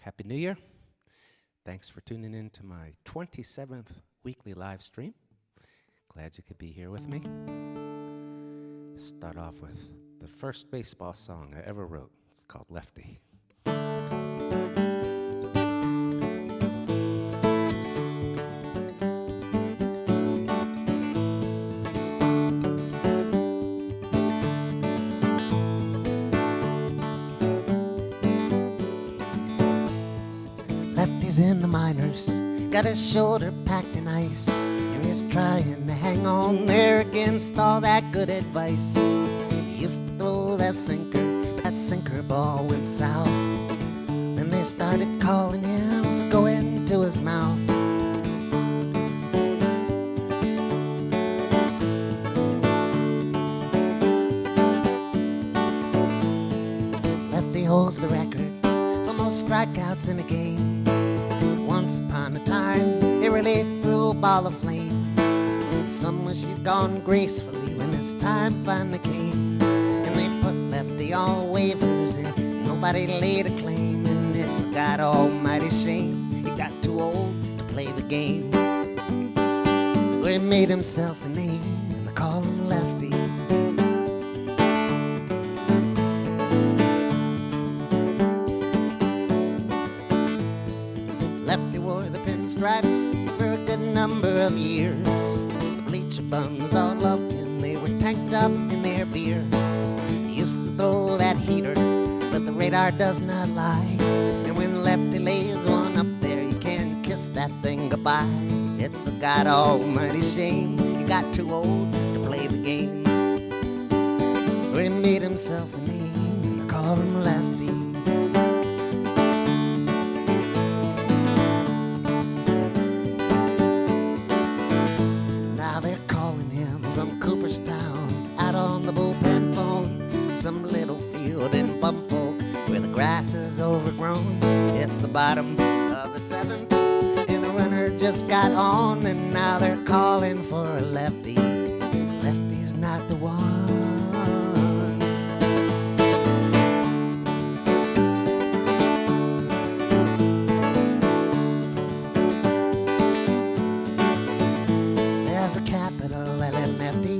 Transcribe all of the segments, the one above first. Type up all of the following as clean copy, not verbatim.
Happy New Year. Thanks for tuning in to my 27th weekly live stream. Glad you could be here with me. Start off with the first baseball song I ever wrote. It's called Lefty. In the minors, got his shoulder packed in ice, and he's trying to hang on there against all that good advice. He used to throw that sinker ball went south. Then they started calling him for going to his mouth. Lefty holds the record for most strikeouts in a game. Once upon a time, he really threw a ball of flame. Some wish he'd gone gracefully when his time finally came. And they put Lefty on waivers and nobody laid a claim. And it's a God almighty shame he got too old to play the game. Where he made himself a name and they call him Lefty. Stripes for a good number of years. The bleacher bums all loved him, they were tanked up in their beer. He used to throw that heater, but the radar does not lie. And when Lefty lays one up there, you can't kiss that thing goodbye. It's a God almighty shame he got too old to play the game. Where he made himself a name and they call him Lefty. Out on the bullpen phone, some little field in Bumfolk where the grass is overgrown. It's the bottom of the seventh, and the runner just got on, and now they're calling for a lefty. Lefty's not the one. There's a capital L in Lefty,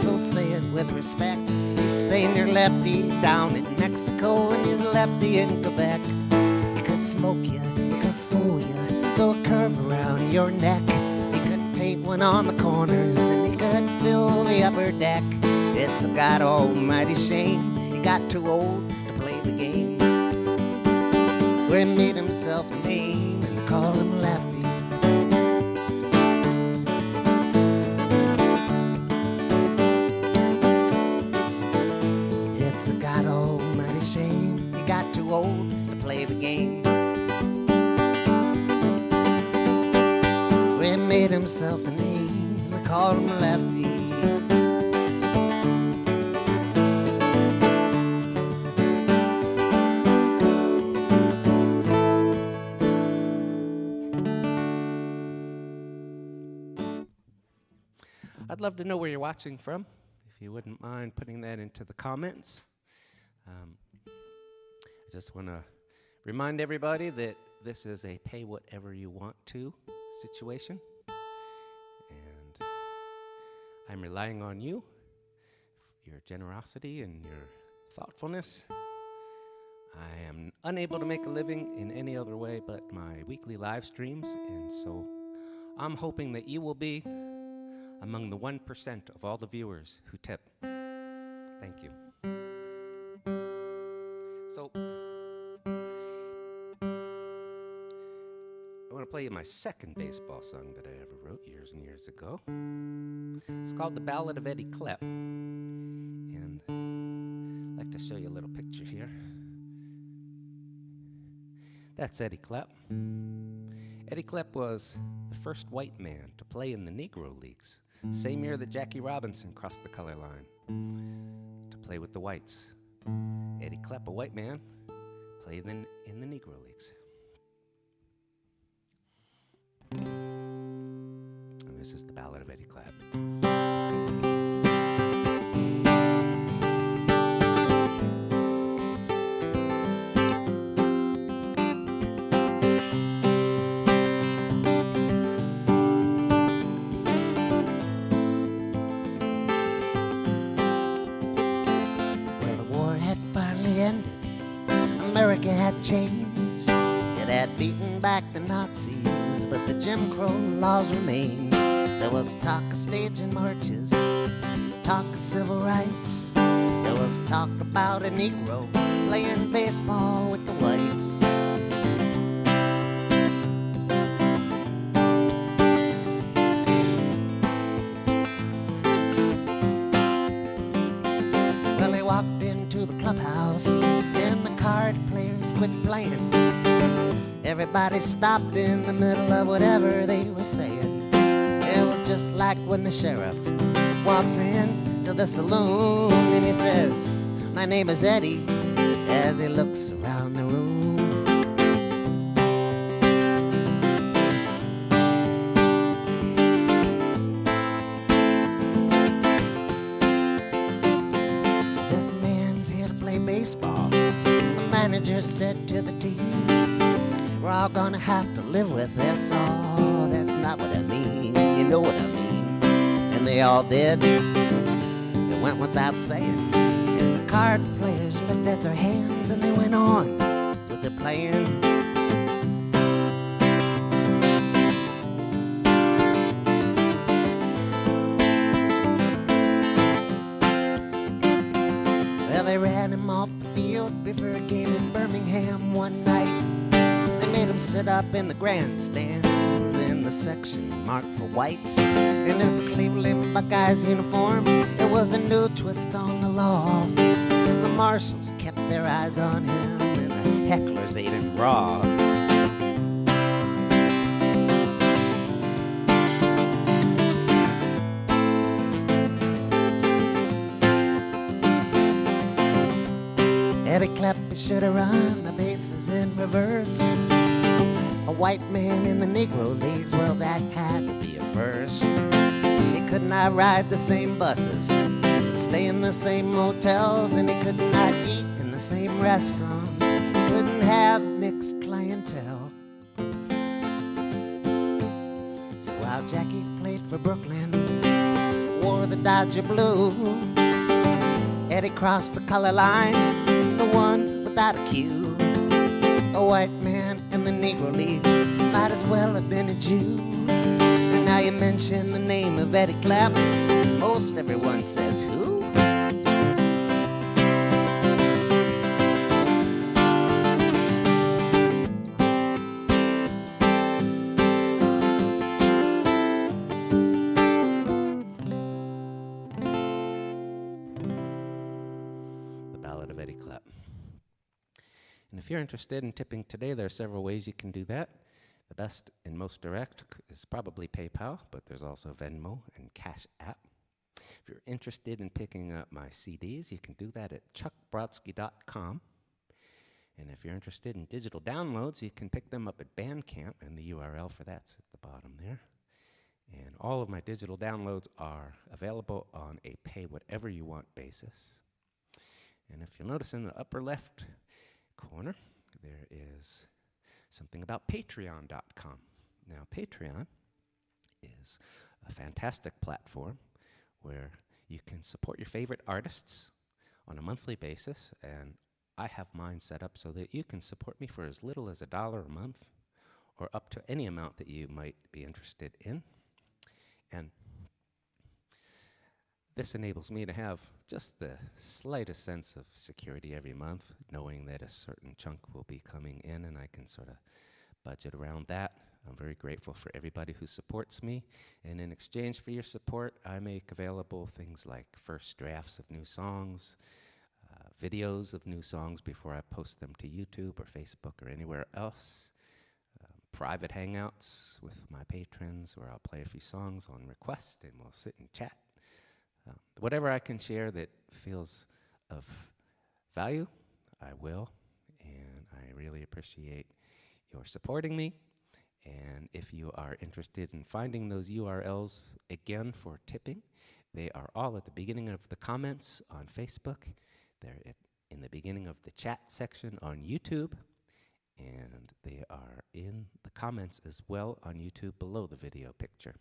so say it with respect. He's senior lefty down in Mexico, and he's lefty in Quebec. He could smoke you, he could fool you, throw a curve around your neck. He could paint one on the corners, and he could fill the upper deck. It's a God almighty shame he got too old to play the game. Where he made himself a name and called him Lefty. It's a God almighty shame he got too old to play the game. Where he made himself a name and they called him Lefty. I'd love to know where you're watching from. if you wouldn't mind putting that into the comments. I just want to remind everybody that this is a pay whatever you want to situation. And I'm relying on you, your generosity and your thoughtfulness. I am unable to make a living in any other way but my weekly live streams, and so I'm hoping that you will be among the 1% of all the viewers who tip. Thank you. So, I want to play you my second baseball song that I ever wrote years and years ago. It's called The Ballad of Eddie Klepp. And I'd like to show you a little picture here. That's Eddie Klepp. Eddie Klepp was the first white man to play in the Negro Leagues, same year that Jackie Robinson crossed the color line to play with the whites. Eddie Klepp, a white man, played in the Negro Leagues. And this is the Ballad of Eddie Klepp. America had changed. It had beaten back the Nazis, but the Jim Crow laws remained. There was talk of staging marches, talk of civil rights. There was talk about a Negro playing baseball with the whites. Well, they walked into the clubhouse and the card players quit playing. Everybody stopped in the middle of whatever they were saying. It was just like when the sheriff walks in to the saloon and he says, "My name is Eddie," as he looks around the room. This man's here to play baseball. The manager said to the team, "We're all gonna have to live with this." Oh, that's not what I mean. You know what I mean. And they all did. It went without saying. And the card players lifted their hands and they went on with their playing. Well, they ran him off the field before a game in Birmingham one night. They made him sit up in the grandstands in the section marked for whites. In his Cleveland Buckeyes uniform, it was a new twist on the law. The marshals kept their eyes on him and the hecklers ate him raw. Eddie Klepp should have run the bases in reverse. A white man in the Negro Leagues, well, that had to be a first. He could not ride the same buses, stay in the same motels, and he could not eat in the same restaurants. He couldn't have mixed clientele. So while Jackie played for Brooklyn, wore the Dodger blue, Eddie crossed the color line, the one without a cue. A white man in the Negro Leagues might as well have been a Jew. And now you mention the name of Eddie Klepp, most everyone says, who? The Ballad of Eddie Klepp. And if you're interested in tipping today, there are several ways you can do that. The best and most direct is probably PayPal, but there's also Venmo and Cash.app. If you're interested in picking up my CDs, you can do that at chuckbrodsky.com. And if you're interested in digital downloads, you can pick them up at Bandcamp, and the URL for that's at the bottom there. And all of my digital downloads are available on a pay-whatever-you-want basis. And if you'll notice in the upper left corner, there is something about patreon.com. Now, Patreon is a fantastic platform where you can support your favorite artists on a monthly basis, and I have mine set up so that you can support me for as little as $1 a month or up to any amount that you might be interested in. And this enables me to have just the slightest sense of security every month, knowing that a certain chunk will be coming in and I can sort of budget around that. I'm very grateful for everybody who supports me, and in exchange for your support, I make available things like first drafts of new songs, videos of new songs before I post them to YouTube or Facebook or anywhere else, private hangouts with my patrons where I'll play a few songs on request and we'll sit and chat. Whatever I can share that feels of value, I will, and I really appreciate your supporting me. And if you are interested in finding those URLs again for tipping, they are all at the beginning of the comments on Facebook. They're in the beginning of the chat section on YouTube, and they are in the comments as well on YouTube below the video picture.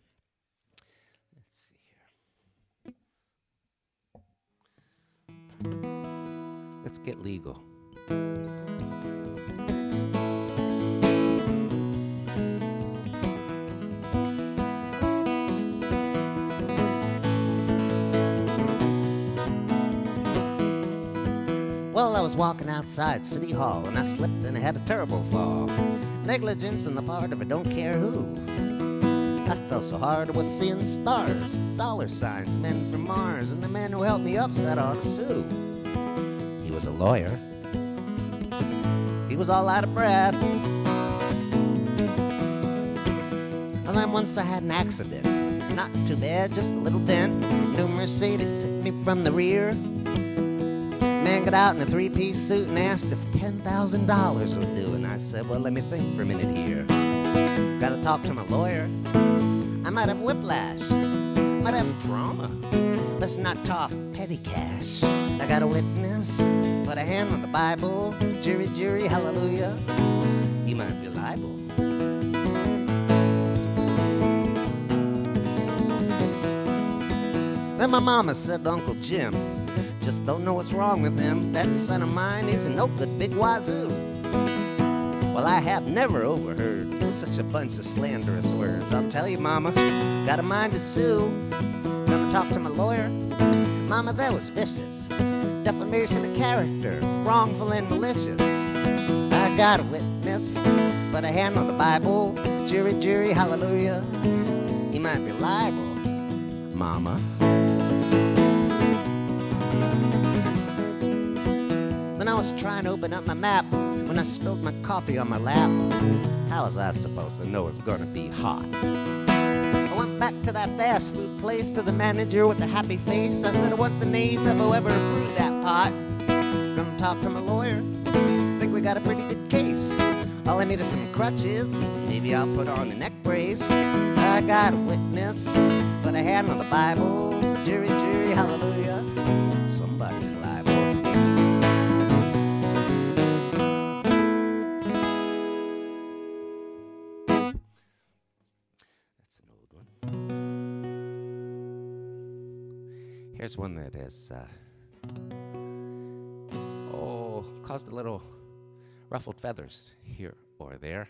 Let's see here. Let's get legal. Well, I was walking outside City Hall and I slipped and had a terrible fall. Negligence on the part of I don't care who. I fell so hard I was seeing stars, dollar signs, men from Mars, and the man who helped me up said I ought to sue. He was a lawyer. He was all out of breath. And then once I had an accident. Not too bad, just a little dent. New Mercedes hit me from the rear. Man got out in a three-piece suit and asked if $10,000 would do. And I said, well, let me think for a minute here. Gotta talk to my lawyer. I might have whiplash. Might have trauma. Let's not talk petty cash. I got a witness. Put a hand on the Bible. Jury, jury, hallelujah. You might be liable. Then my mama said to Uncle Jim, just don't know what's wrong with him. That son of mine, he's a no good big wazoo. Well, I have never overheard such a bunch of slanderous words. I'll tell you, Mama, got a mind to sue. Gonna talk to my lawyer. Mama, that was vicious. Defamation of character, wrongful and malicious. I got a witness, put a hand on the Bible. Jury, jury, hallelujah. You might be liable, Mama. When I was trying to open up my map, when I spilled my coffee on my lap, how was I supposed to know it's gonna be hot? I went back to that fast food place, to the manager with the happy face. I said, I want the name of whoever brewed that pot. Gonna talk to my lawyer. Think we got a pretty good case. All I need is some crutches. Maybe I'll put on a neck brace. I got a witness. Put a hand on the Bible. Jury, jury, hallelujah. Somebody's liable. Here's one that has caused a little ruffled feathers here or there,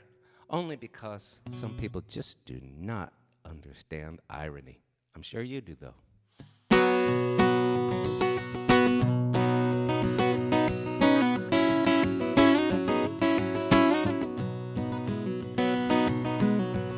only because some people just do not understand irony. I'm sure you do, though.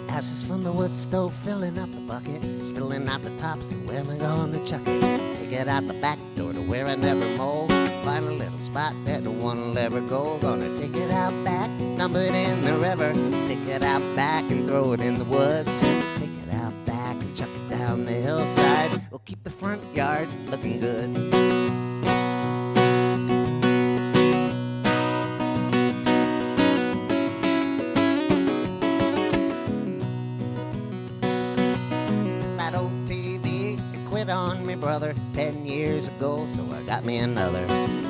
Ashes from the wood stove filling up the bucket, spilling out the tops, so where am I gonna chuck it? Take it out the back door to where I never mow. Find a little spot that no one'll ever go. Gonna take it out back, dump it in the river. Take it out back and throw it in the woods. Take it out back and chuck it down the hillside. We'll keep the front yard looking good. years ago, so I got me another.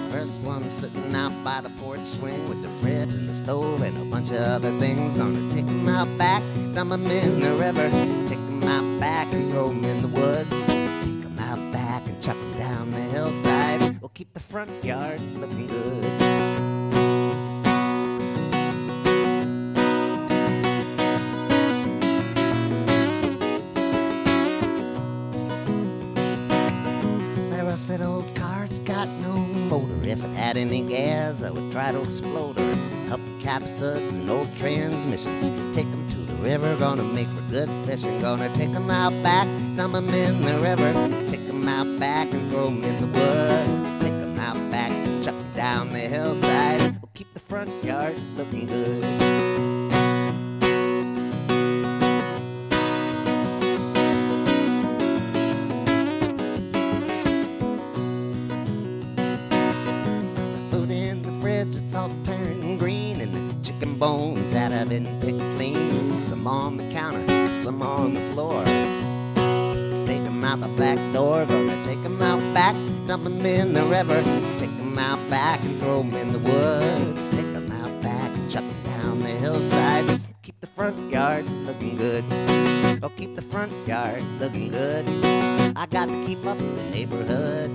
First one sitting out by the porch swing with the fridge and the stove and a bunch of other things. Gonna take 'em out back, dump 'em in the river, take 'em out back and throw 'em in the woods. Take 'em out back and chuck 'em down the hillside. We'll keep the front yard looking good. That old car's got no motor. If it had any gas, I would try to explode her. Couple capsuds and old transmissions. Take 'em to the river, gonna make for good fishing. Gonna take 'em out back, dump 'em in the river. Take 'em out back and throw 'em in the woods. Take 'em out back, chuck 'em down the hillside. We'll keep the front yard looking good. It's all turned green, and the chicken bones that have been picked clean. Some on the counter, some on the floor. Let's take 'em out the back door. Gonna take 'em out back, dump 'em in the river. Take 'em out back and throw 'em in the woods. Take 'em out back and chuck 'em down the hillside. Keep the front yard looking good. Oh, keep the front yard looking good. I got to keep up the neighborhood.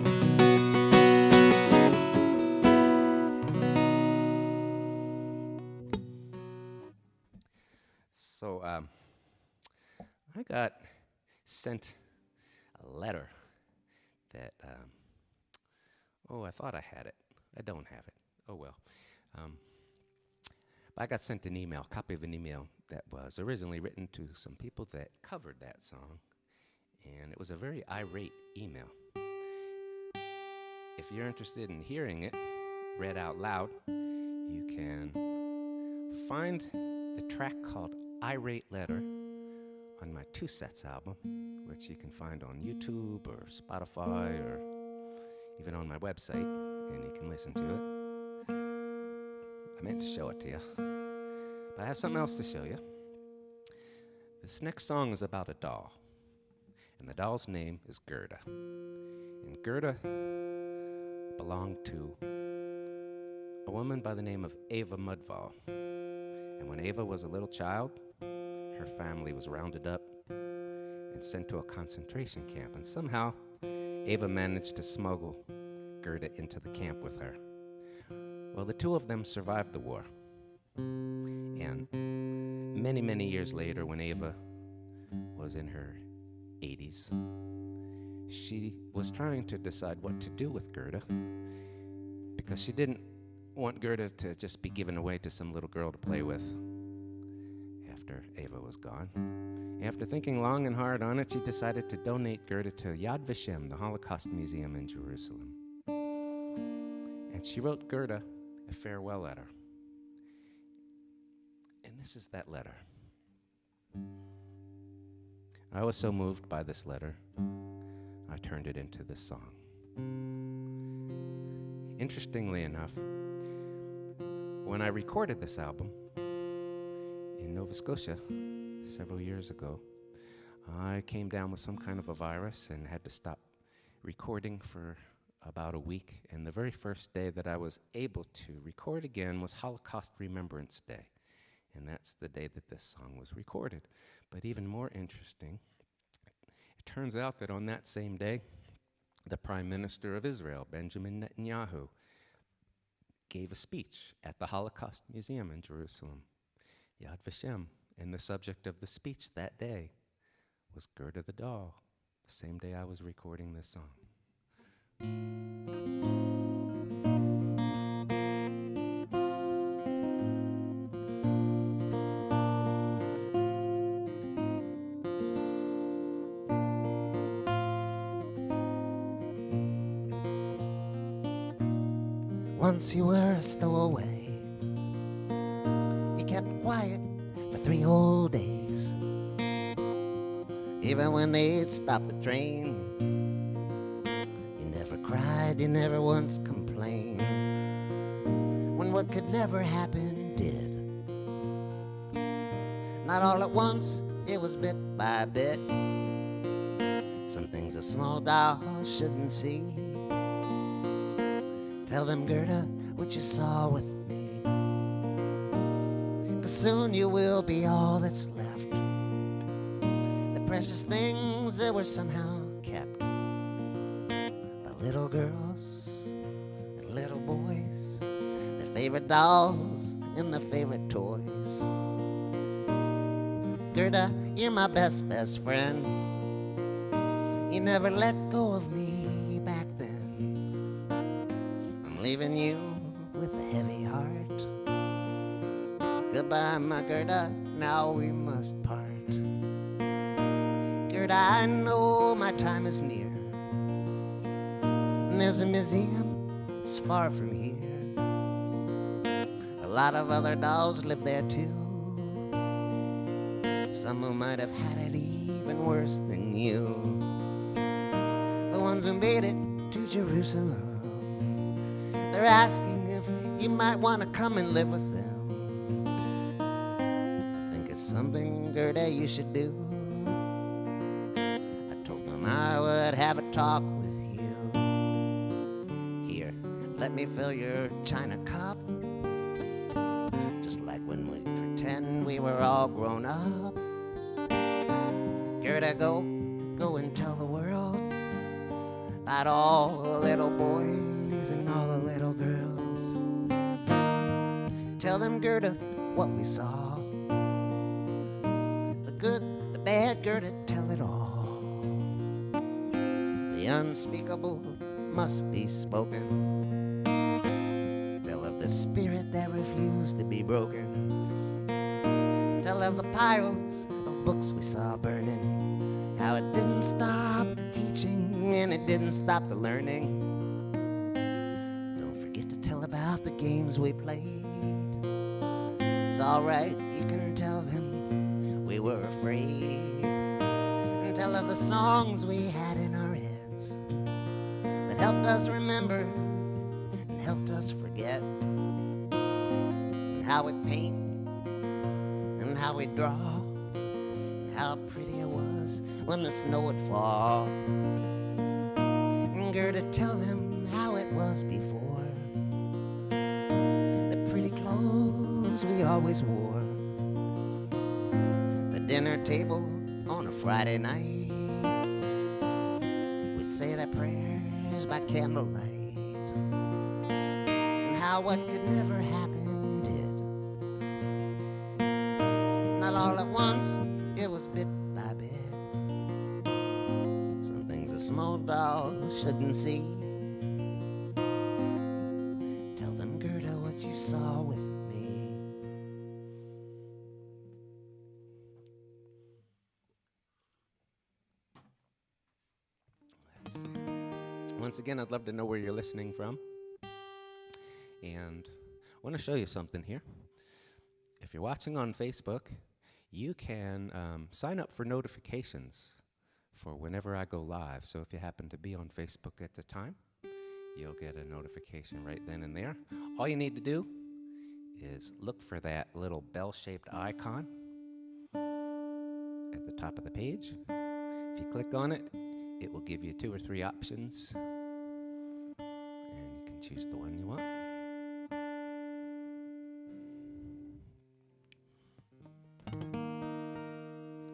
So I got sent a letter that, I thought I had it. I don't have it. Oh, well. I got sent an email, a copy of an email that was originally written to some people that covered that song, and it was a very irate email. If you're interested in hearing it read out loud, you can find the track called Irate Letter on my Two Sets album, which you can find on YouTube or Spotify or even on my website, and you can listen to it. I meant to show it to you, but I have something else to show you. This next song is about a doll, and the doll's name is Gerda. And Gerda belonged to a woman by the name of Eva Mudvall. And when Eva was a little child, her family was rounded up and sent to a concentration camp. And somehow, Eva managed to smuggle Gerda into the camp with her. Well, the two of them survived the war. And many, many years later, when Eva was in her 80s, she was trying to decide what to do with Gerda, because she didn't want Gerda to just be given away to some little girl to play with after Eva was gone. After thinking long and hard on it, she decided to donate Gerda to Yad Vashem, the Holocaust Museum in Jerusalem. And she wrote Gerda a farewell letter. And this is that letter. I was so moved by this letter, I turned it into this song. Interestingly enough, when I recorded this album in Nova Scotia several years ago, I came down with some kind of a virus and had to stop recording for about a week. And the very first day that I was able to record again was Holocaust Remembrance Day. And that's the day that this song was recorded. But even more interesting, it turns out that on that same day, the Prime Minister of Israel, Benjamin Netanyahu, gave a speech at the Holocaust Museum in Jerusalem, Yad Vashem, and the subject of the speech that day was Gerda the doll, the same day I was recording this song. Once you were a stowaway. You kept quiet for 3 whole days. Even when they'd stop the train, you never cried, you never once complained. When what could never happen did. Not all at once, it was bit by bit. Some things a small doll shouldn't see. Tell them, Gerda, what you saw with me. 'Cause soon you will be all that's left. The precious things that were somehow kept by little girls and little boys, their favorite dolls and their favorite toys. Gerda, you're my best friend. You never let go of me back then. I'm leaving you with a heavy heart. Goodbye, my Gerda, now we must part. Gerda, I know my time is near. And there's a museum that's far from here. A lot of other dolls live there too. Some who might have had it even worse than you. The ones who made it to Jerusalem. They're asking if you might want to come and live with them. I think it's something, Gerda, you should do. I told them I would have a talk with you. Here, let me fill your china cup. Just like when we pretend we were all grown up. Gerda, go and tell the world about all the little boys and all the little girls. Tell them, Gerda, what we saw. The good, the bad, Gerda, tell it all. The unspeakable must be spoken. Tell of the spirit that refused to be broken. Tell of the piles of books we saw burning. How it didn't stop the teaching and it didn't stop the learning. Don't forget to tell about the games we played. It's alright, you can tell them we were afraid. And tell of the songs we had in our heads that helped us remember and helped us forget. And how we'd paint and how we'd draw. How pretty it was when the snow would fall. And Gerda, tell them how it was before. The pretty clothes we always wore. The dinner table on a Friday night. We'd say their prayers by candlelight. And how what could never happen did. Not all at once, it was bit by bit. Some things a small dog shouldn't see. Tell them, Gerda, what you saw with me. Let's see. Once again, I'd love to know where you're listening from. And I want to show you something here. If you're watching on Facebook, you can sign up for notifications for whenever I go live. So if you happen to be on Facebook at the time, you'll get a notification right then and there. All you need to do is look for that little bell-shaped icon at the top of the page. If you click on it, it will give you 2 or 3 options, and you can choose the one you want.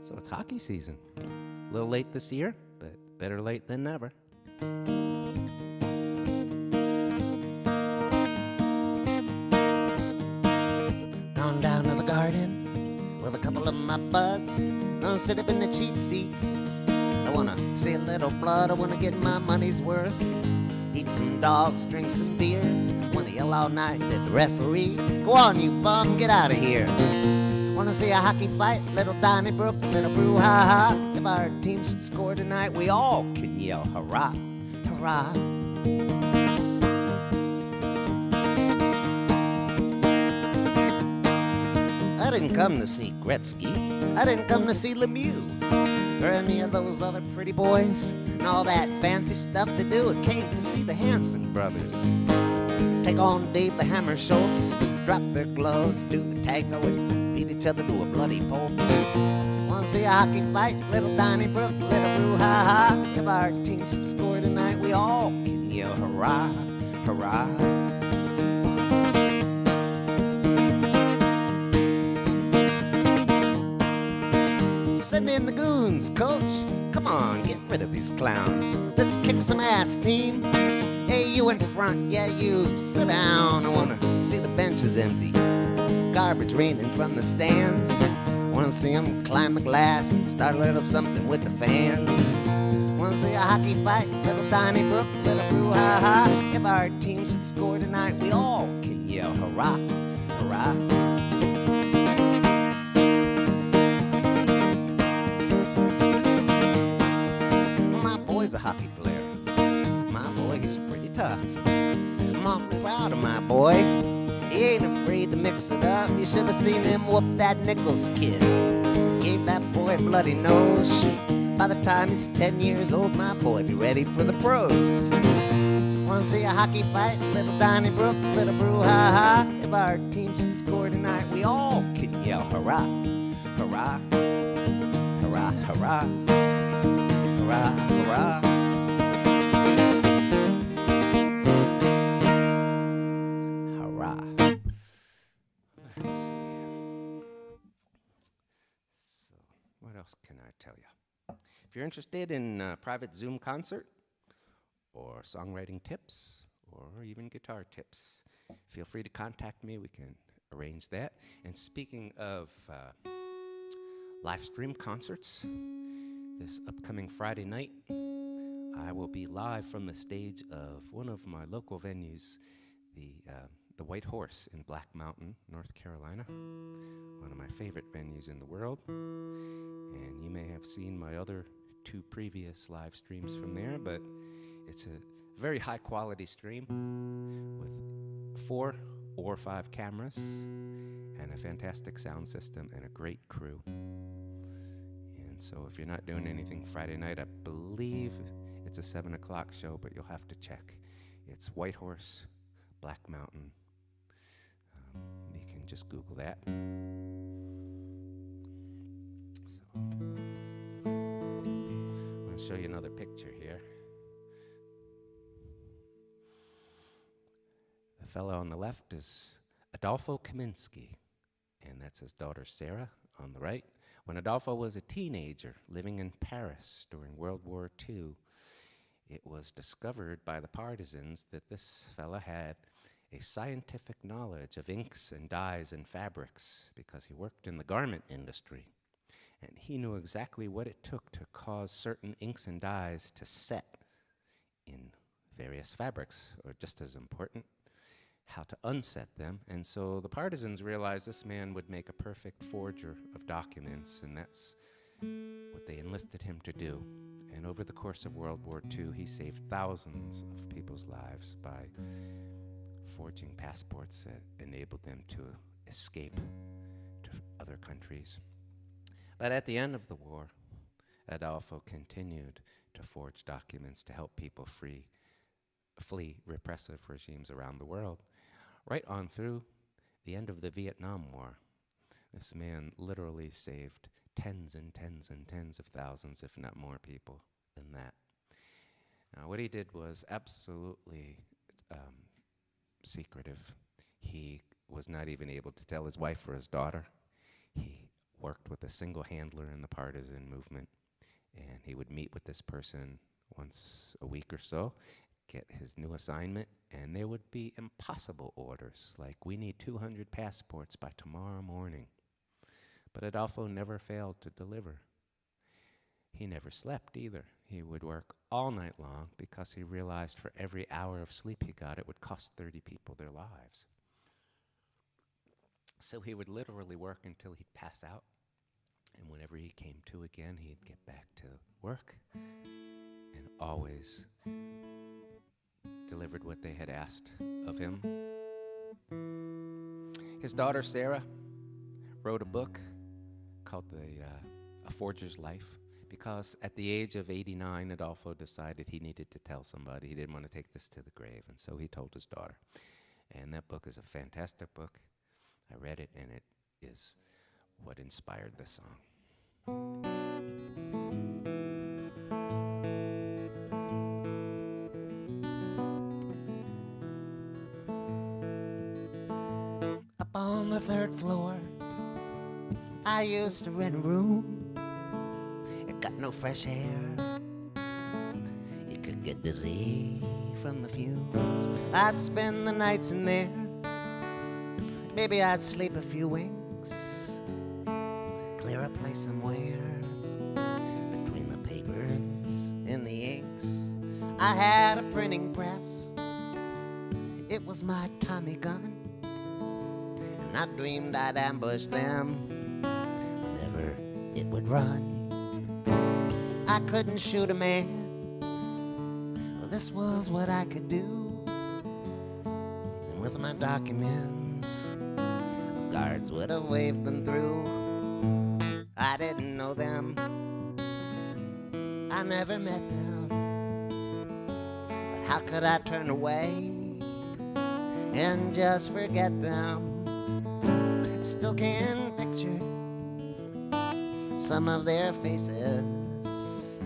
So it's hockey season. A little late this year, but better late than never. Gone down to the garden with a couple of my buds. Gonna sit up in the cheap seats. I wanna see a little blood. I wanna get my money's worth. Eat some dogs, drink some beers. Wanna yell all night at the referee. Go on, you bum, get out of here. Wanna see a hockey fight, little Donnybrook, little brouhaha. If our team should score tonight, we all can yell hurrah, hurrah. I didn't come to see Gretzky. I didn't come to see Lemieux or any of those other pretty boys and all that fancy stuff they do. I came to see the Hanson brothers. Take on Dave the Hammer Schultz, drop their gloves, do the tango and beat each other to a bloody pulp. Wanna see a hockey fight, little Donnybrook, little brouhaha. If our team should score tonight, we all can yell hurrah, hurrah. Send in the goons, coach. Come on, get rid of these clowns. Let's kick some ass, team. Hey, you in front, yeah, you. Sit down, I wanna see the benches empty. Garbage raining from the stands. Wanna see them climb the glass and start a little something with the fans. Wanna see a hockey fight, little Donnybrook, little brouhaha. If our team should score tonight, we all can yell hurrah, hurrah. My boy's a hockey player. My boy, he's pretty tough. I'm awfully proud of my boy. He ain't afraid to mix it up. You should have seen him whoop that Nichols kid. Gave that boy a bloody nose. By the time he's 10 years old, my boy be ready for the pros. Wanna see a hockey fight, little Donnybrook, little brouhaha. If our team should score tonight, we all can yell hurrah, hurrah, hurrah, hurrah, hurrah, hurrah. What else can I tell you? If you're interested in a private Zoom concert, or songwriting tips, or even guitar tips, feel free to contact me. We can arrange that. And speaking of live stream concerts, this upcoming Friday night, I will be live from the stage of one of my local venues, the White Horse in Black Mountain, North Carolina, one of my favorite venues in the world. And you may have seen my other 2 previous live streams from there, but it's a very high quality stream with 4 or 5 cameras and a fantastic sound system and a great crew. And so if you're not doing anything Friday night, I believe it's a 7 o'clock show, but you'll have to check. It's White Horse, Black Mountain. You can just Google that. So, I'm going to show you another picture here. The fellow on the left is Adolfo Kaminsky, and that's his daughter Sarah on the right. When Adolfo was a teenager living in Paris during World War II, it was discovered by the partisans that this fella had a scientific knowledge of inks and dyes and fabrics because he worked in the garment industry. And he knew exactly what it took to cause certain inks and dyes to set in various fabrics, or just as important, how to unset them. And so the partisans realized this man would make a perfect forger of documents, and that's what they enlisted him to do. And over the course of World War II, he saved thousands of people's lives by forging passports that enabled them to escape to other countries. But at the end of the war, Adolfo continued to forge documents to help people flee repressive regimes around the world, right on through the end of the Vietnam War. This man literally saved tens and tens and tens of thousands, if not more people than that. Now, what he did was absolutely secretive. He was not even able to tell his wife or his daughter. He worked with a single handler in the partisan movement, and he would meet with this person once a week or so, get his new assignment, and there would be impossible orders, like, we need 200 passports by tomorrow morning. But Adolfo never failed to deliver. He never slept either. He would work all night long because he realized for every hour of sleep he got, it would cost 30 people their lives. So he would literally work until he'd pass out, and whenever he came to again, he'd get back to work and always delivered what they had asked of him. His daughter, Sarah, wrote a book called A Forger's Life, because at the age of 89, Adolfo decided he needed to tell somebody. He didn't want to take this to the grave, and so he told his daughter. And that book is a fantastic book. I read it, and it is what inspired this song. the third floor. I used to rent a room. It got no fresh air. You could get dizzy from the fumes. I'd spend the nights in there. Maybe I'd sleep a few winks. Clear a place somewhere between the papers and the inks. I had a printing press. It was my Tommy gun. And I dreamed I'd ambush them whenever it would run. I couldn't shoot a man. Well, this was what I could do. And with my documents, guards would have waved them through. I didn't know them. I never met them. But how could I turn away and just forget them? Still can picture some of their faces.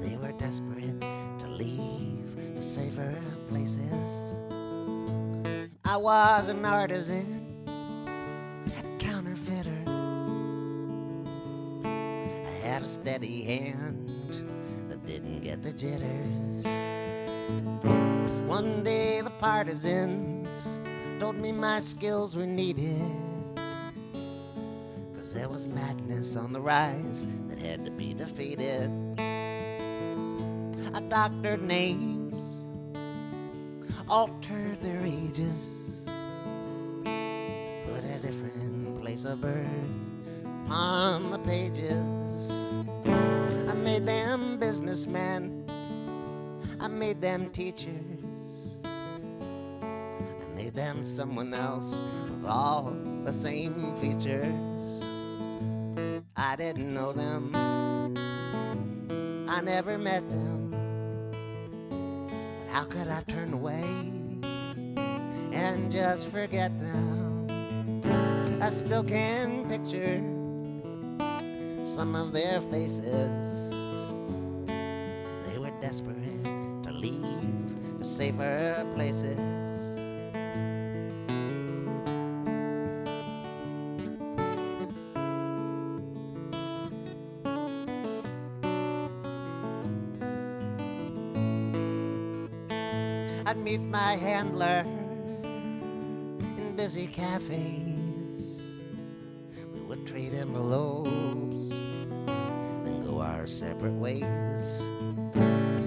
They were desperate to leave for safer places. I was an artisan, a counterfeiter. I had a steady hand that didn't get the jitters. One day the partisans told me my skills were needed, 'cause there was madness on the rise that had to be defeated. I doctored names, altered their ages, put a different place of birth on the pages. I made them businessmen, I made them teachers, them someone else with all the same features. I didn't know them, I never met them. But how could I turn away and just forget them? I still can picture some of their faces. They were desperate to leave for safer places. I'd meet my handler in busy cafes. We would trade envelopes, then go our separate ways.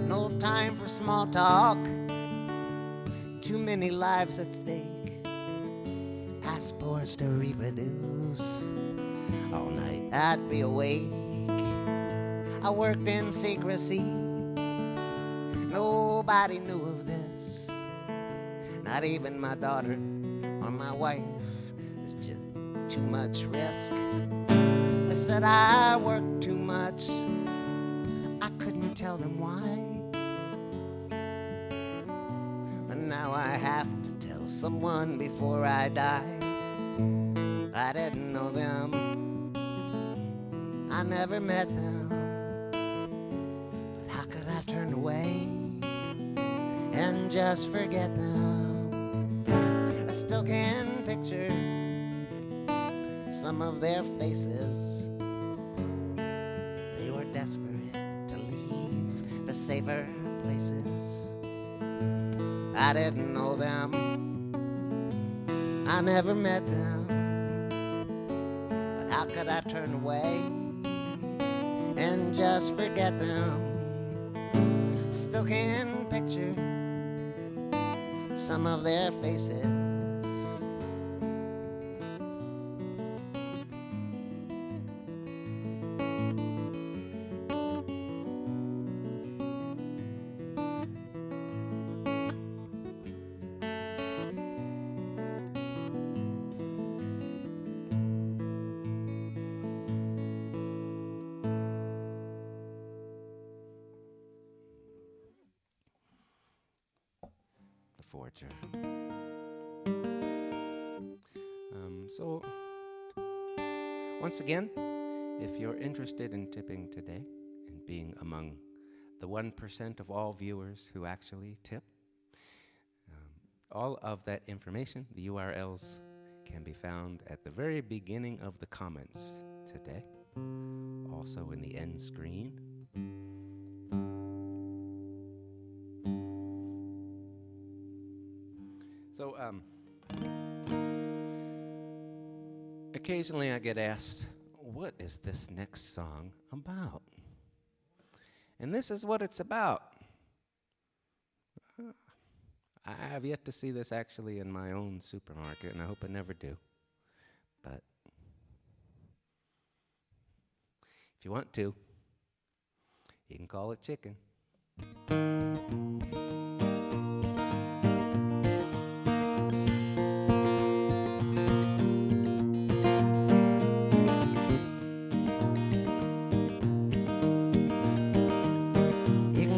No time for small talk, too many lives at stake. Passports to reproduce, all night I'd be awake. I worked in secrecy, nobody knew of this, not even my daughter or my wife. It's just too much risk. They said I worked too much. I couldn't tell them why. But now I have to tell someone before I die. I didn't know them, I never met them. But how could I turn away and just forget them? I still can picture some of their faces. They were desperate to leave for safer places. I didn't know them, I never met them. But how could I turn away and just forget them? Still can picture some of their faces. Forger. So, once again, if you're interested in tipping today and being among the 1% of all viewers who actually tip, all of that information, the URLs, can be found at the very beginning of the comments today, also in the end screen. So, occasionally I get asked, what is this next song about? And this is what it's about. I have yet to see this actually in my own supermarket, and I hope I never do. But if you want to, you can call it chicken.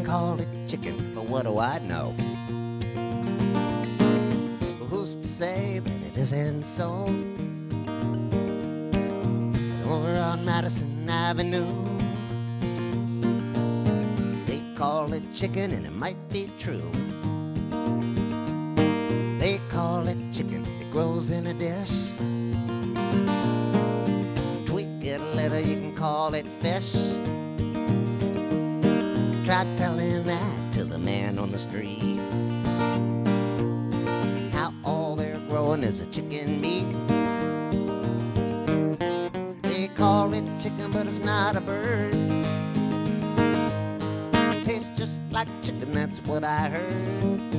Call it chicken, but what do I know? Well, who's to say that it isn't so? But over on Madison Avenue, they call it chicken, and it might be true. They call it chicken, it grows in a dish. Tweak it a little, you can call it fish. Tried telling that to the man on the street, how all they're growing is a chicken meat. They call it chicken, but it's not a bird. Tastes just like chicken, that's what I heard.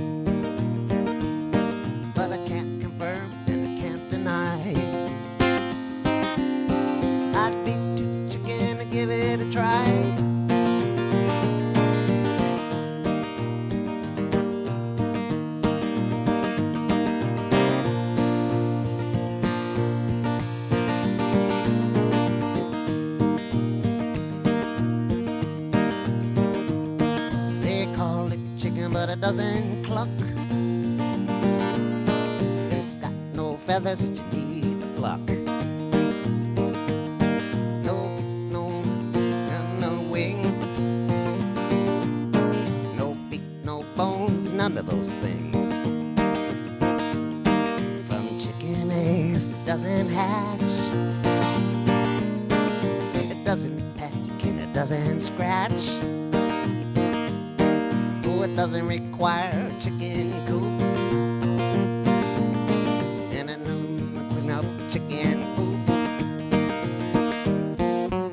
But I can't confirm and I can't deny. I'd be too chicken to give it a try. But it doesn't cluck. It's got no feathers that you need to pluck. No wings. No beak, no bones, none of those things. From chicken eggs, it doesn't hatch. It doesn't peck and it doesn't scratch. It doesn't require a chicken coop and a new clean up chicken poop.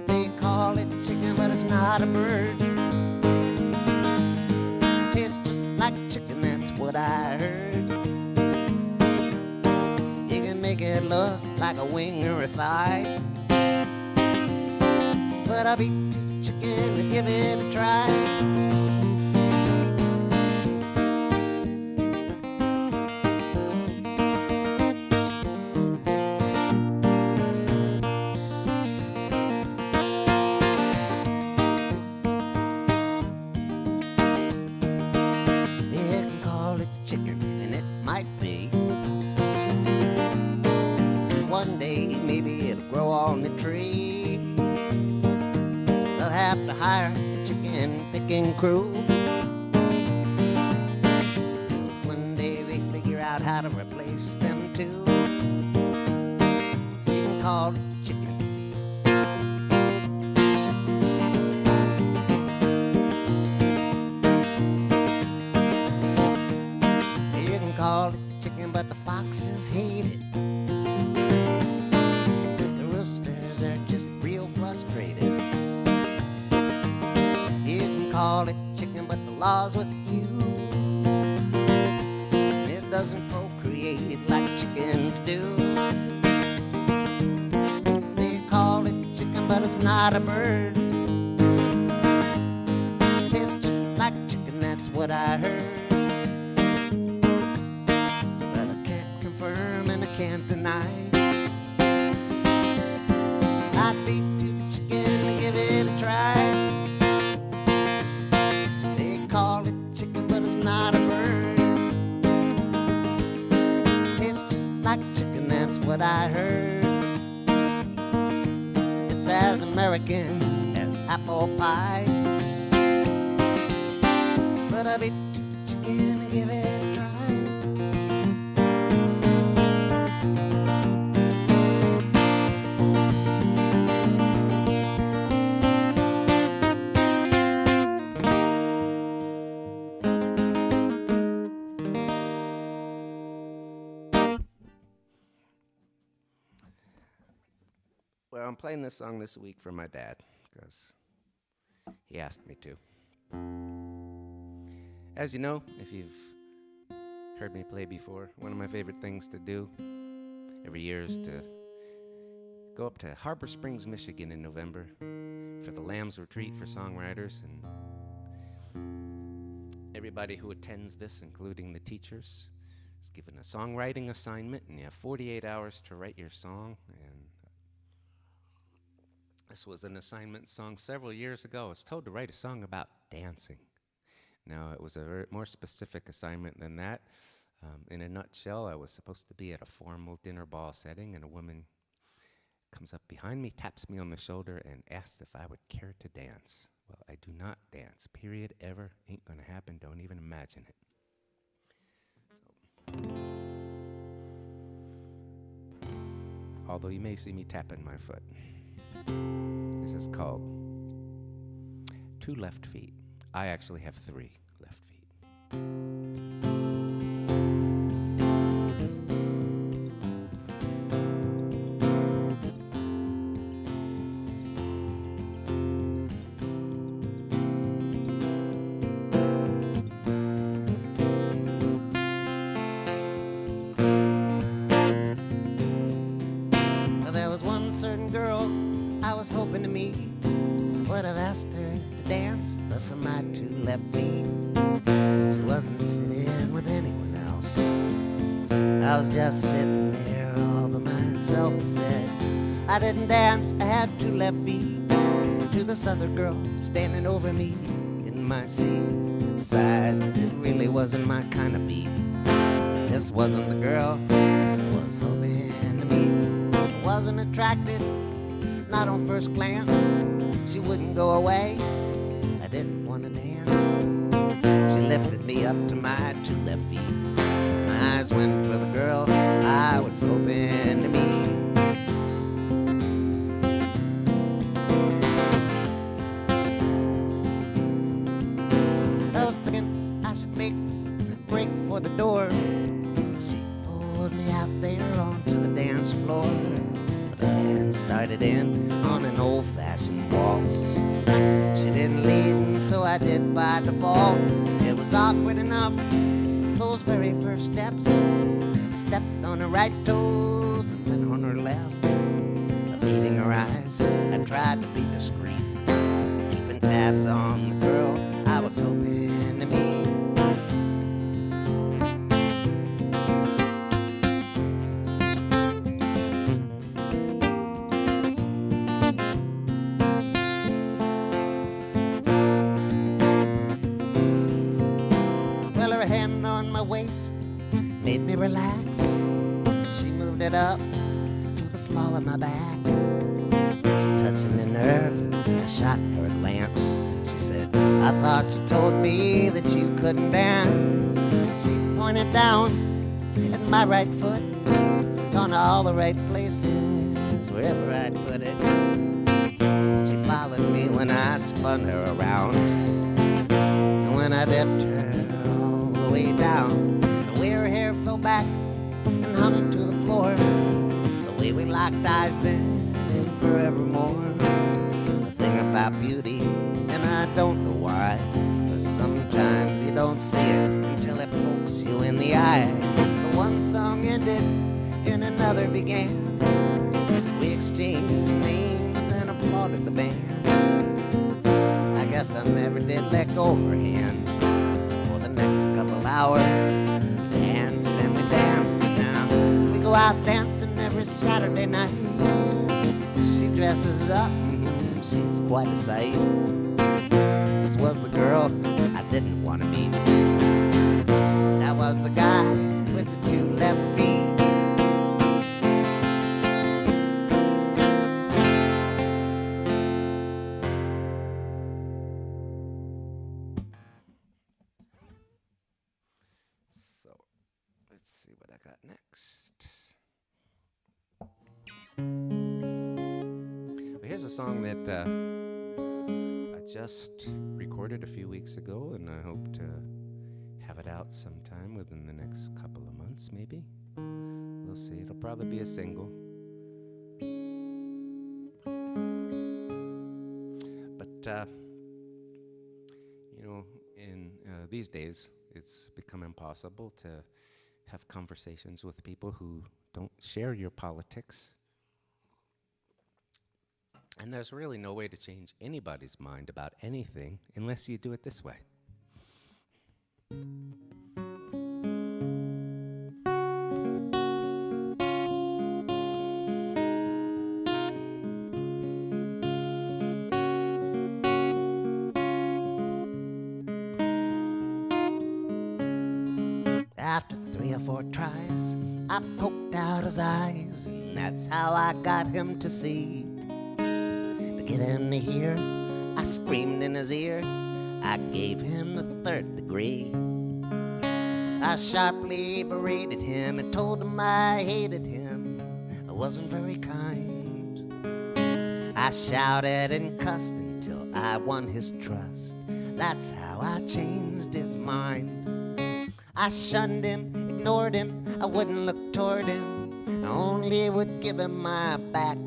They call it chicken, but it's not a bird. Tastes just like chicken, that's what I heard. You can make it look like a wing or a thigh, but I'll be too chicken to give it a try. One day maybe it'll grow on the tree. They'll have to hire a chicken picking crew. One day they figure out how to replace them too. You can call it chicken. You can call it chicken, but the foxes hate it. Call it chicken, but the law's with you. It doesn't procreate like chickens do. They call it chicken, but it's not a bird. Tastes just like chicken, that's what I heard. But I can't confirm and I can't deny. I'd be too chicken to give it a try. Call it chicken, but it's not a bird. Tastes just like chicken, that's what I heard. It's as American as apple pie, but I'll be too chicken to give it a try. Well, I'm playing this song this week for my dad because he asked me to. As you know, if you've heard me play before, one of my favorite things to do every year is to go up to Harbor Springs, Michigan in November for the Lambs Retreat for Songwriters, and everybody who attends this, including the teachers, is given a songwriting assignment, and you have 48 hours to write your song. And this was an assignment song several years ago. I was told to write a song about dancing. Now, it was a more specific assignment than that. In a nutshell, I was supposed to be at a formal dinner ball setting, and a woman comes up behind me, taps me on the shoulder, and asks if I would care to dance. Well, I do not dance, period, ever. Ain't gonna happen, don't even imagine it. Although you may see me tapping my foot. This is called Two Left Feet. I actually have 3 left feet. Well, there was one certain girl I was hoping to meet. Would have asked her to dance, but for my 2 left feet, she wasn't sitting with anyone else. I was just sitting there all by myself and said, I didn't dance, I had 2 left feet. To this other girl standing over me in my seat. Besides, it really wasn't my kind of beat. This wasn't the girl I was hoping to meet. I wasn't attracted, not on first glance. She wouldn't go away, I didn't want to dance. She lifted me up to my 2 left feet. My eyes went for the girl I was hoping to meet. I was thinking I should make the break for the door. She pulled me out there onto the dance floor. And started in on an old-fashioned waltz. She didn't lead, and so I did by default. It was awkward enough, those very first steps. Stepped on her right toes and then on her left. Avoiding her eyes, I tried to be discreet, keeping tabs on the girl I was hoping to meet. Hand on my waist made me relax. She moved it up to the small of my back. Touching the nerve, I shot her a glance. She said, I thought you told me that you couldn't dance. She pointed down at my right foot, gone to all the right places, wherever I'd put it. She followed me when I spun her around, and when I dipped her way down, the way her hair fell back and hung to the floor, the way we locked eyes then and forevermore. The thing about beauty, and I don't know why, but sometimes you don't see it until it pokes you in the eye. The one song ended and another began. We exchanged names and applauded the band. I guess I never did let go of her hand. Next couple hours, we danced and we danced now. We go out dancing every Saturday night. She dresses up, she's quite a sight. This was the girl I didn't want to meet. That was the guy with the 2 left feet. Let's see what I got next. Well, here's a song that I just recorded a few weeks ago, and I hope to have it out sometime within the next couple of months, maybe. We'll see. It'll probably be a single. in these days, it's become impossible to have conversations with people who don't share your politics. And there's really no way to change anybody's mind about anything unless you do it this way. After 3 or 4 tries, I poked out his eyes, and that's how I got him to see. To get him to hear, I screamed in his ear. I gave him the 3rd degree. I sharply berated him and told him I hated him. I wasn't very kind. I shouted and cussed until I won his trust. That's how I changed his mind. I shunned him, ignored him, I wouldn't look toward him, I only would give him my back.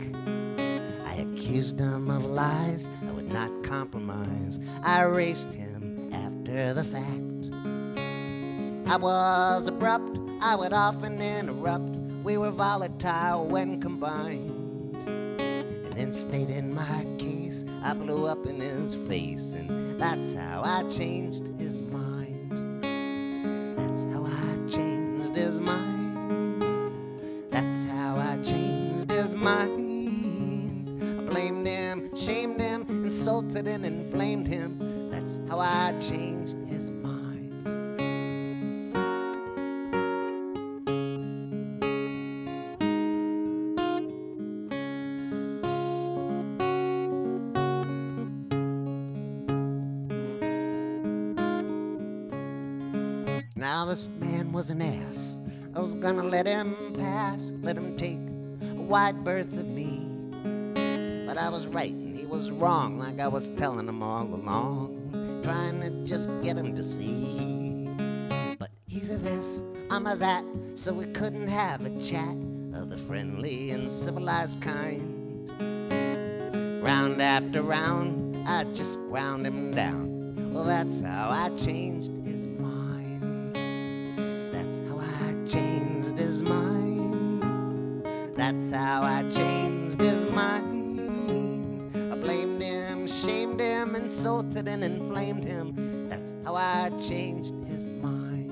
I accused him of lies, I would not compromise, I erased him after the fact. I was abrupt, I would often interrupt, we were volatile when combined. And in stating my case, I blew up in his face, and that's how I changed his mind. That's how I changed his mind. That's how I changed his mind. I blamed him, shamed him, insulted and inflamed him. That's how I changed his mind. Now this man was an ass. I was gonna let him pass, let him take a wide berth of me. But I was right and he was wrong, like I was telling him all along, trying to just get him to see. But he's a this, I'm a that, so we couldn't have a chat of the friendly and civilized kind. Round after round, I just ground him down. Well, that's how I changed his mind. That's how I changed his mind. That's how I changed his mind. I blamed him, shamed him, insulted and inflamed him. That's how I changed his mind.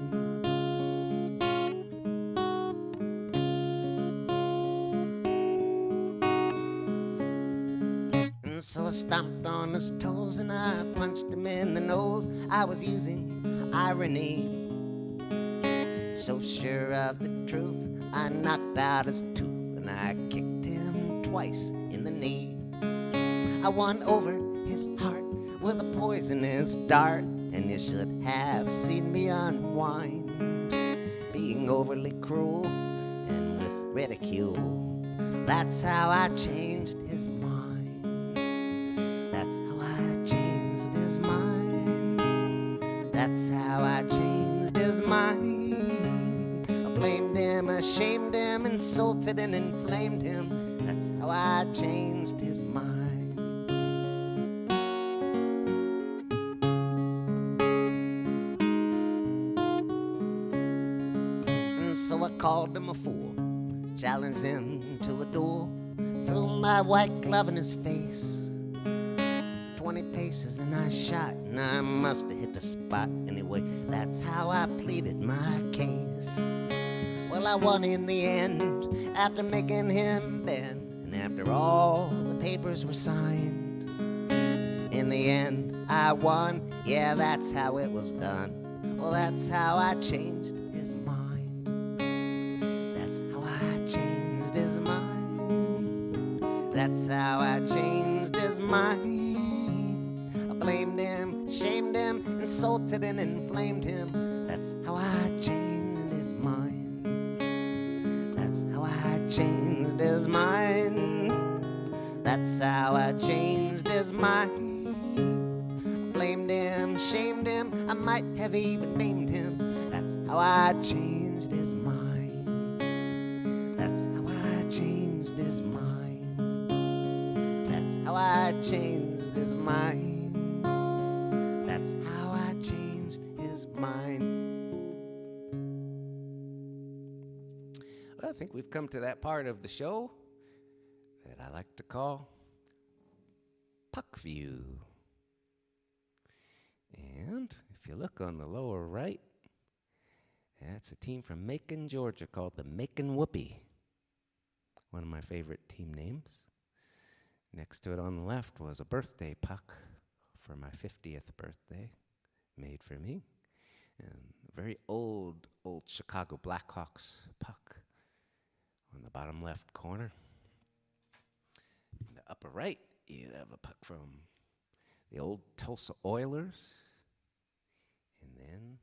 And so I stomped on his toes and I punched him in the nose. I was using irony. So sure of the truth, I knocked out his tooth and I kicked him twice in the knee. I won over his heart with a poisonous dart, and you should have seen me unwind, being overly cruel and with ridicule. That's how I changed his mind. That's how I changed his mind. That's how I changed his mind. Blamed him, ashamed him, insulted and inflamed him. That's how I changed his mind. And so I called him a fool, challenged him to a duel, threw my white glove in his face. 20 paces and I shot, and I must have hit the spot anyway. That's how I pleaded my case. Well, I won in the end, after making him bend, and after all the papers were signed. In the end, I won, yeah, that's how it was done. Well, that's how I changed his mind. That's how I changed his mind. That's how I changed his mind. I blamed him, shamed him, insulted and inflamed him. That's how I changed his mind. I changed his mind. That's how I changed his mind. I blamed him, shamed him, I might have even maimed him. That's how I changed his mind. That's how I changed his mind. That's how I changed his mind. Well, I think we've come to that part of the show that I like to call Puck View. And if you look on the lower right, that's a team from Macon, Georgia called the Macon Whoopee. One of my favorite team names. Next to it on the left was a birthday puck for my 50th birthday, made for me. And a very old Chicago Blackhawks puck on the bottom left corner. In the upper right, you have a puck from the old Tulsa Oilers. And then,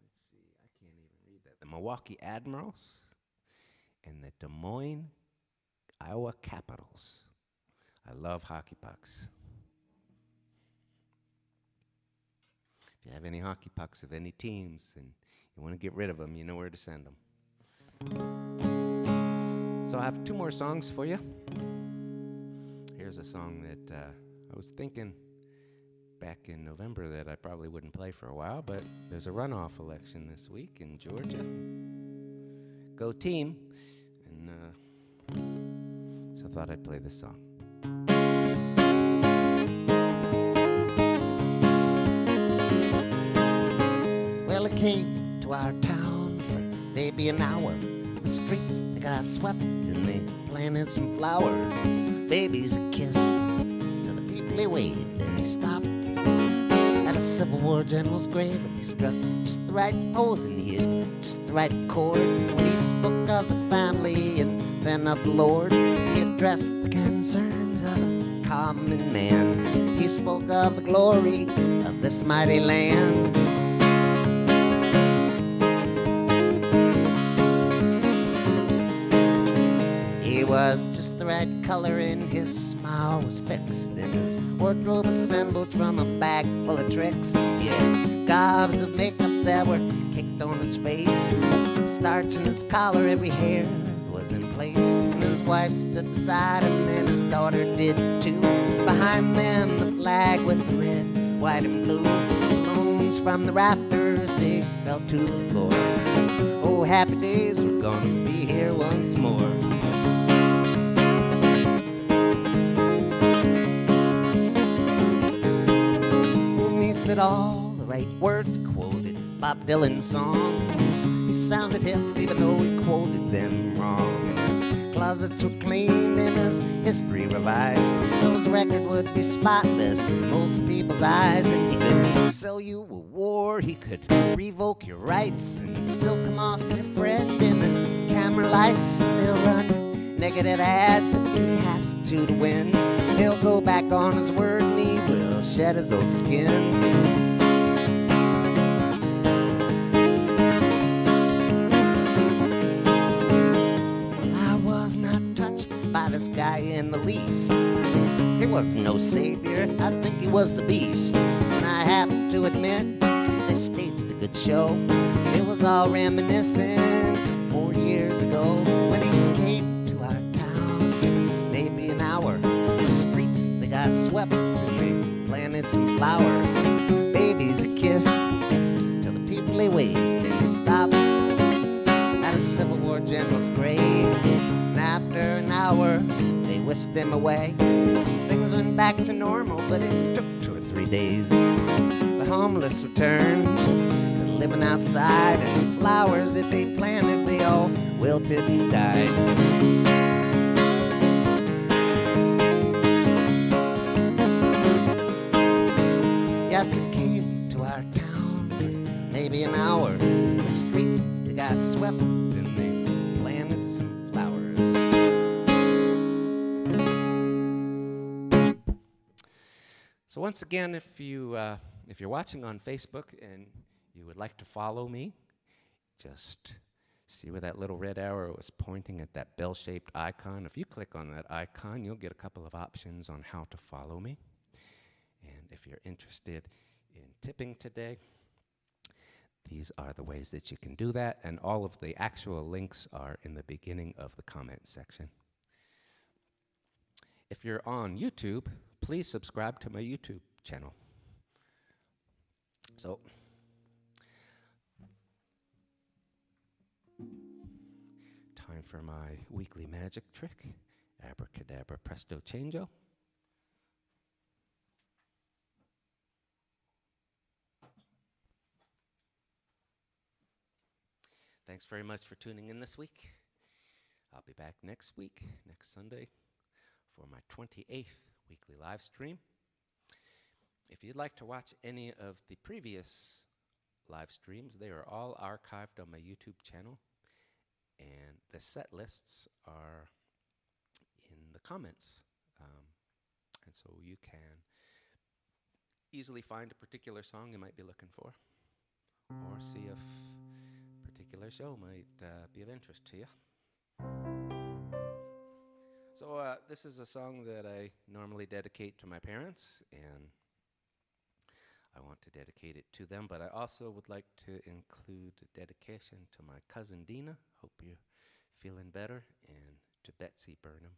let's see, I can't even read that. The Milwaukee Admirals and the Des Moines, Iowa Capitals. I love hockey pucks. If you have any hockey pucks of any teams and you want to get rid of them, you know where to send them. So I have 2 more songs for you. Here's a song that I was thinking back in November that I probably wouldn't play for a while, but there's a runoff election this week in Georgia. Go team. And so I thought I'd play this song. Well, I came to our town for maybe an hour. The streets, they got swept and they planted some flowers. Babies kissed to the people he waved, and he stopped at a Civil War general's grave, and he struck just the right pose and he hit just the right chord. When he spoke of the family and then of the Lord, he addressed the concerns of a common man. He spoke of the glory of this mighty land. He was just the right color and his smile was fixed, and his wardrobe assembled from a bag full of tricks. He had gobs of makeup that were caked on his face, starch in his collar, every hair was in place. And his wife stood beside him and his daughter did too. Behind them the flag with the red, white and blue. Balloons from the rafters, they fell to the floor. Oh, happy days were gonna be here once more. He said all the right words, he quoted Bob Dylan songs. He sounded hip even though he quoted them wrong. And his closets were clean and his history revised, so his record would be spotless in most people's eyes. And he could sell you a war, he could revoke your rights, and still come off as your friend in the camera lights. He'll run negative ads if he has to win. He'll go back on his word and he will shed his old skin. By this guy in the least. He was no savior, I think he was the beast. And I have to admit, they staged a good show. It was all reminiscent 4 years ago when he came to our town for maybe an hour. The streets, they got swept and they planted some flowers. Babies a kiss to the people he waved, and he stopped at a Civil War general's grave. After an hour, they whisked him away. Things went back to normal, but it took 2 or 3 days. The homeless returned to living outside, and the flowers that they planted, they all wilted and died. Yes, it came to our town for maybe an hour. The streets, they got swept and they planted some flowers. So once again, if you're watching on Facebook and you would like to follow me, just see where that little red arrow is pointing at that bell-shaped icon. If you click on that icon, you'll get a couple of options on how to follow me. And if you're interested in tipping today, these are the ways that you can do that, and all of the actual links are in the beginning of the comment section. If you're on YouTube, please subscribe to my YouTube channel. So, time for my weekly magic trick, abracadabra presto changeo. Thanks very much for tuning in this week. I'll be back next week, next Sunday, for my 28th weekly live stream. If you'd like to watch any of the previous live streams, they are all archived on my YouTube channel, and the set lists are in the comments. And so you can easily find a particular song you might be looking for, or see if a particular show might be of interest to you. So this is a song that I normally dedicate to my parents, and I want to dedicate it to them, but I also would like to include a dedication to my cousin Dina. Hope you're feeling better, and to Betsy Burnham,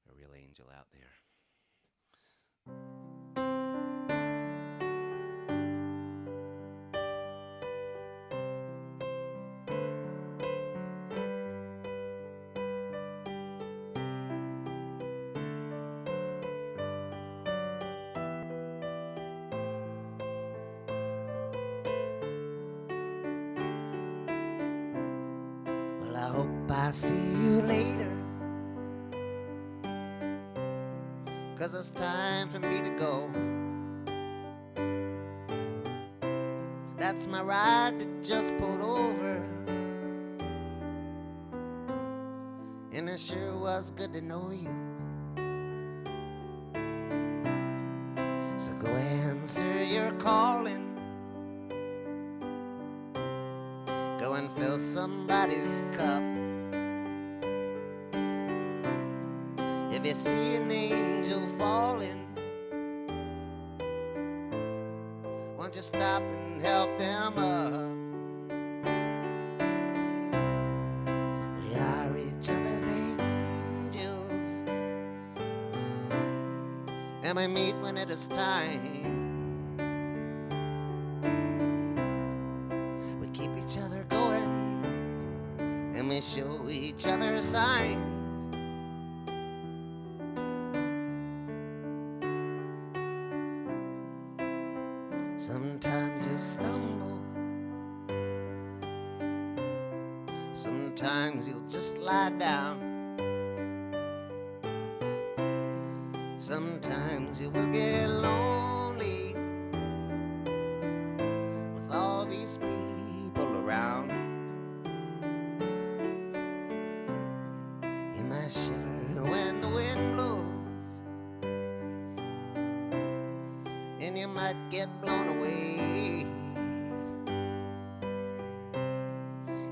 a real angel out there. Well, I hope I see you later, 'cause it's time for me to go. That's my ride that just pulled over, and it sure was good to know you. So go answer your calling, go and fill somebody's cup. If you see an angel falling, won't you stop and help them up? We are each other's angels, and we meet when it is time. We keep each other going, and we show each other signs. Sometimes you stumble, sometimes you'll just lie down, sometimes you will get lonely with all these people around. You might shiver when the wind blows, and you might get blown away.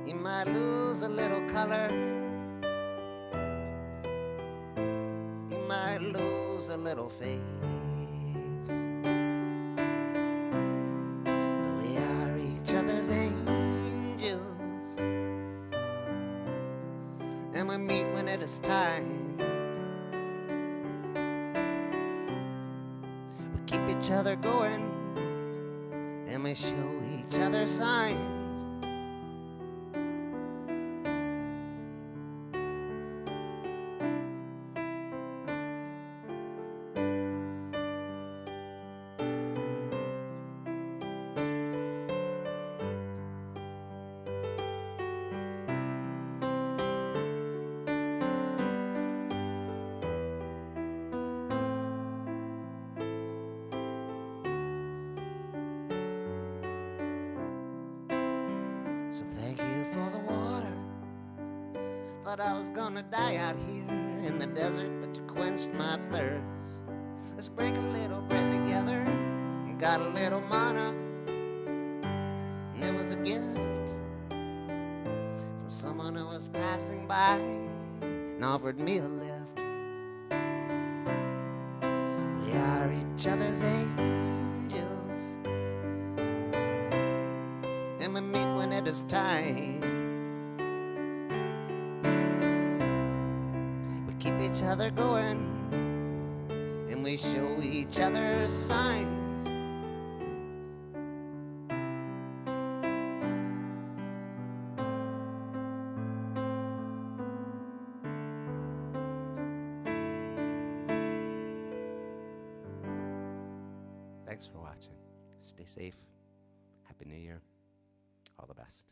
You might lose a little color, you might lose a little faith. But we are each other's angels, and we meet when it is time. Keep each other going, and we show each other signs. So thank you for the water. Thought I was gonna die out here in the desert, but you quenched my thirst. Let's break a little bread together and got a little manna, and it was a gift from someone who was passing by and offered me a lift. We are each other's angels, and we meet when it is time. We keep each other going, and we show each other signs. Thanks for watching. Stay safe. Happy New Year. All the best.